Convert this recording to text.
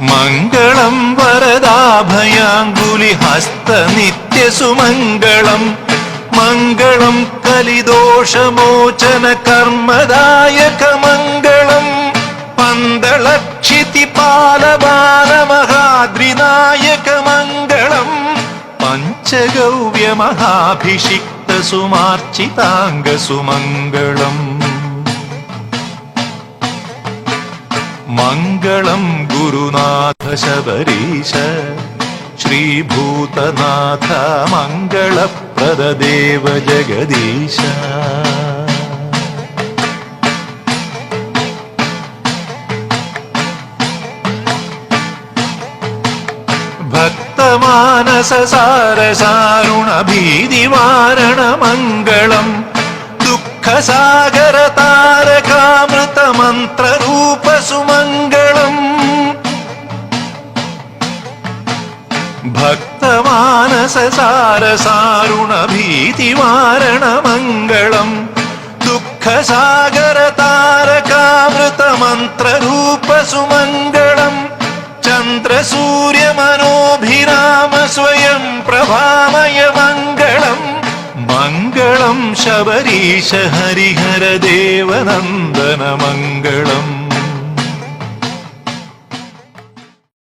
മംഗളം വരദാഭയാങ്കുലി ഹസ്ത നിത്യസുമംഗളം മംഗളം കലിദോഷമോചന കർമ്മദായക മംഗളം പന്തളക്ഷിതി പാലബാല മഹാദ്രിനായക മംഗളം പഞ്ചഗവ്യ മഹാഭിഷിക്ത സുമാർച്ചിതാംഗ സുമംഗളം മംഗളം ഗുരുനാഥ ശബരീശ ശ്രീഭൂതനാഥ മംഗളപ്രദദേവ ജഗദീശ ഭക്തമാനസ സാരസാരുണ ഭീതിവാരണ മംഗളം ദുഃഖസാഗര താരകാമൃത മന്ത്രരൂപ സുമംഗളം ഭക്തമാനസ സാരസാരുണ ഭീതിവാരണ മംഗളം ദുഃഖസാഗര താരകാമൃത മന്ത്രരൂപ സുമംഗളം ചന്ദ്രസൂര്യ മനോഭിരാമ സ്വയം പ്രഭാമയ മംഗളം മംഗളം ശബരീശ ഹരിഹര ദേവനന്ദന മംഗളം